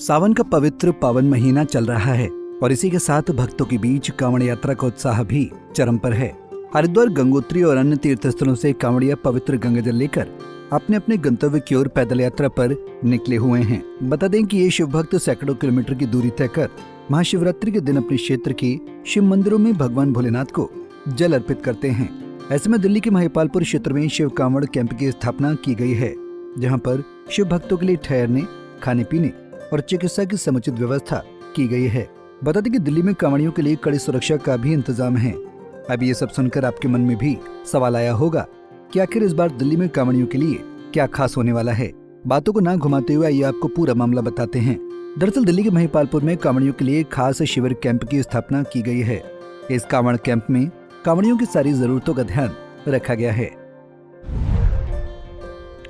सावन का पवित्र पावन महीना चल रहा है और इसी के साथ भक्तों के बीच कांवड़ यात्रा का उत्साह भी चरम पर है। हरिद्वार, गंगोत्री और अन्य तीर्थ स्थलों से कांवड़िया पवित्र गंगा जल लेकर अपने अपने गंतव्य की ओर पैदल यात्रा पर निकले हुए हैं। बता दें कि ये शिव भक्त सैकड़ों किलोमीटर की दूरी तय कर महाशिवरात्रि के दिन अपने क्षेत्र के शिव मंदिरों में भगवान भोलेनाथ को जल अर्पित करते हैं। ऐसे में दिल्ली के महिपालपुर क्षेत्र में शिव कांवड़ कैंप की स्थापना की गई है, जहां पर शिव भक्तों के लिए ठहरने, खाने पीने और चिकित्सा की समुचित व्यवस्था की गई है। बता दें कि दिल्ली में कांवड़ियों के लिए कड़ी सुरक्षा का भी इंतजाम है। अब ये सब सुनकर आपके मन में भी सवाल आया होगा कि आखिर इस बार दिल्ली में कांवड़ियों के लिए क्या खास होने वाला है। बातों को ना घुमाते हुए आइए आपको पूरा मामला बताते हैं। दरअसल दिल्ली के महिपालपुर में कांवड़ियों के लिए खास शिविर कैंप की स्थापना की गई है। इस कांवड़ कैंप में कांवड़ियों की सारी जरूरतों का ध्यान रखा गया है।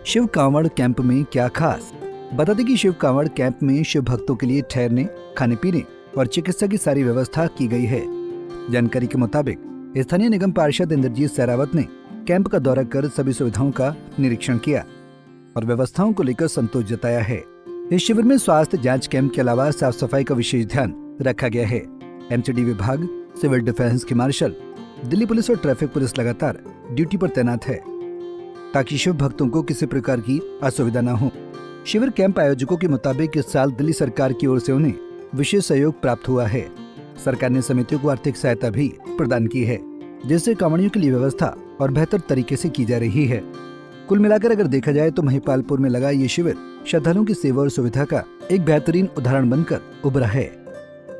शिव कांवड़ कैंप में क्या खास? बता दें कि शिव कांवड़ कैंप में शिव भक्तों के लिए ठहरने, खाने पीने और चिकित्सा की सारी व्यवस्था की गई है। जानकारी के मुताबिक स्थानीय निगम पार्षद इंद्रजीत सहरावत ने कैंप का दौरा कर सभी सुविधाओं का निरीक्षण किया और व्यवस्थाओं को लेकर संतोष जताया है। इस शिविर में स्वास्थ्य जांच कैंप के अलावा साफ सफाई का विशेष ध्यान रखा गया है। एमसीडी विभाग, सिविल डिफेंस के मार्शल, दिल्ली पुलिस और ट्रैफिक पुलिस लगातार ड्यूटी पर तैनात है ताकि शिव भक्तों को किसी प्रकार की असुविधा न हो। शिविर कैंप आयोजकों के मुताबिक इस साल दिल्ली सरकार की ओर से उन्हें विशेष सहयोग प्राप्त हुआ है। सरकार ने समितियों को आर्थिक सहायता भी प्रदान की है, जिससे कांवड़ियों के लिए व्यवस्था और बेहतर तरीके से की जा रही है। कुल मिलाकर अगर देखा जाए तो महिपालपुर में लगा ये शिविर श्रद्धालुओं की सेवा और सुविधा का एक बेहतरीन उदाहरण बनकर उभरा है।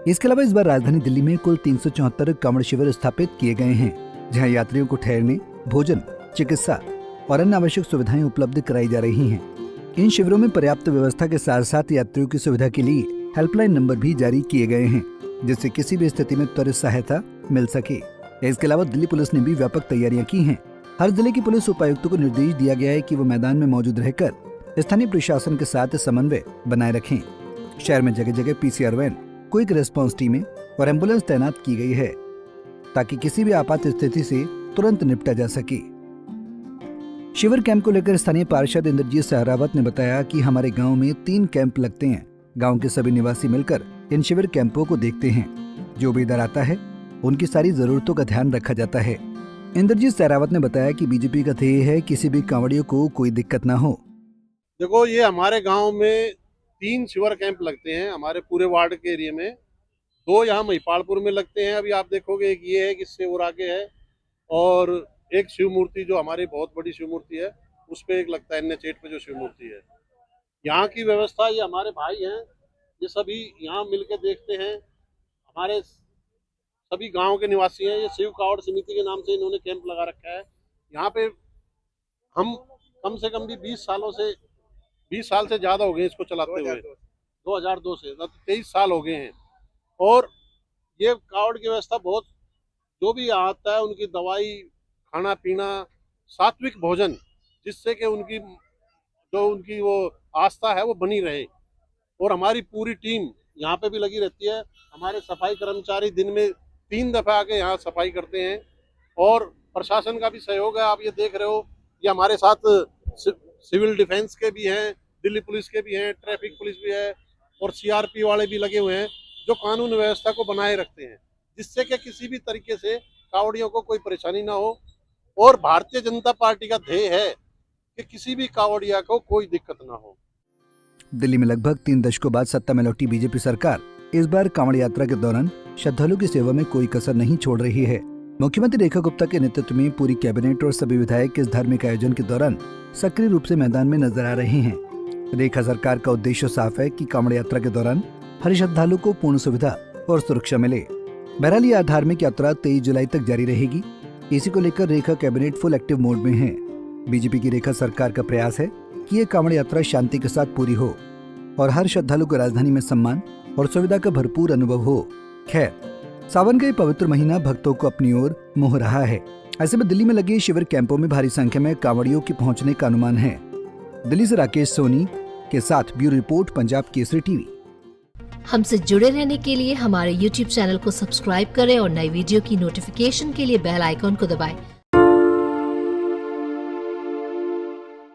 इसके अलावा इस बार राजधानी दिल्ली में कुल 374 कांवड़ शिविर स्थापित किए गए हैं, जहां यात्रियों को ठहरने, भोजन, चिकित्सा और अन्य आवश्यक सुविधाएं उपलब्ध कराई जा रही हैं। इन शिविरों में पर्याप्त व्यवस्था के साथ साथ यात्रियों की सुविधा के लिए हेल्पलाइन नंबर भी जारी किए गए हैं, जिससे किसी भी स्थिति में त्वरित सहायता मिल सके। इसके अलावा दिल्ली पुलिस ने भी व्यापक तैयारियां की हैं। हर जिले की पुलिस उपायुक्तों को निर्देश दिया गया है कि वो मैदान में मौजूद रहकर स्थानीय प्रशासन के साथ समन्वय बनाए रखें। शहर में जगह जगह पीसीआर वैन, क्विक रेस्पॉन्स टीमें और एम्बुलेंस तैनात की गई है ताकि किसी भी आपात स्थिति से तुरंत निपटा जा सके। शिविर कैंप को लेकर स्थानीय पार्षद इंद्रजीत सहरावत ने बताया कि हमारे गांव में 3 कैंप लगते हैं। गांव के सभी निवासी मिलकर इन शिविर कैंपों को देखते हैं। जो भी इधर आता है उनकी सारी जरूरतों का ध्यान रखा जाता है। इंद्रजीत सहरावत ने बताया कि बीजेपी का ध्येय है किसी भी कांवड़ियों को कोई दिक्कत न हो। देखो, ये हमारे गांव में 3 शिविर कैंप लगते हैं हमारे पूरे वार्ड के एरिया में। 2 यहाँ महिपालपुर में लगते हैं। अभी आप देखोगे एक ये है कि इससे और आगे है, और एक शिव मूर्ति जो हमारी बहुत बड़ी शिव मूर्ति है उस पे एक लगता है NH8 पे जो शिव मूर्ति है। यहाँ की व्यवस्था, ये हमारे भाई हैं, ये सभी यहाँ मिलके देखते हैं। हमारे सभी गांव के निवासी हैं। ये शिव कांवड़ समिति के नाम से इन्होंने कैंप लगा रखा है। यहाँ पे हम कम से कम भी 20 साल से ज्यादा हो गए इसको चलाते हुए। 2002 से 23 साल हो गए हैं। और ये कांवड़ की व्यवस्था बहुत, जो भी आता है उनकी दवाई, खाना पीना, सात्विक भोजन, जिससे कि उनकी वो आस्था है वो बनी रहे। और हमारी पूरी टीम यहाँ पे भी लगी रहती है। हमारे सफाई कर्मचारी दिन में 3 दफा आके यहाँ सफाई करते हैं और प्रशासन का भी सहयोग है। आप ये देख रहे हो, ये हमारे साथ सिविल डिफेंस के भी हैं, दिल्ली पुलिस के भी हैं, ट्रैफिक पुलिस भी है और CRP वाले भी लगे हुए हैं, जो कानून व्यवस्था को बनाए रखते हैं, जिससे कि किसी भी तरीके से कांवड़ियों को कोई परेशानी ना हो। और भारतीय जनता पार्टी का ध्येय है कि किसी भी कांवड़िया को कोई दिक्कत ना हो। दिल्ली में लगभग 3 दशकों बाद सत्ता में लौटी बीजेपी सरकार इस बार कांवड़ यात्रा के दौरान श्रद्धालुओं की सेवा में कोई कसर नहीं छोड़ रही है। मुख्यमंत्री रेखा गुप्ता के नेतृत्व में पूरी कैबिनेट और सभी विधायक इस धार्मिक आयोजन के दौरान सक्रिय रूप से मैदान में नजर आ रहे हैं। रेखा सरकार का उद्देश्य साफ है कि कांवड़ यात्रा के दौरान हर श्रद्धालु को पूर्ण सुविधा और सुरक्षा मिले। बहरहाल यह धार्मिक यात्रा 23 जुलाई तक जारी रहेगी। इसी को लेकर रेखा कैबिनेट फुल एक्टिव मोड में है। बीजेपी की रेखा सरकार का प्रयास है कि ये कांवड़ यात्रा शांति के साथ पूरी हो और हर श्रद्धालु को राजधानी में सम्मान और सुविधा का भरपूर अनुभव हो। खैर, सावन का ये पवित्र महीना भक्तों को अपनी ओर मोह रहा है। ऐसे में दिल्ली में लगे शिविर कैंपों में भारी संख्या में कांवड़ियों के पहुंचने का अनुमान है। दिल्ली से राकेश सोनी के साथ bureau report, Punjab Kesari TV. हमसे जुड़े रहने के लिए हमारे YouTube चैनल को सब्सक्राइब करें और नई वीडियो की नोटिफिकेशन के लिए बेल आइकॉन को दबाएं।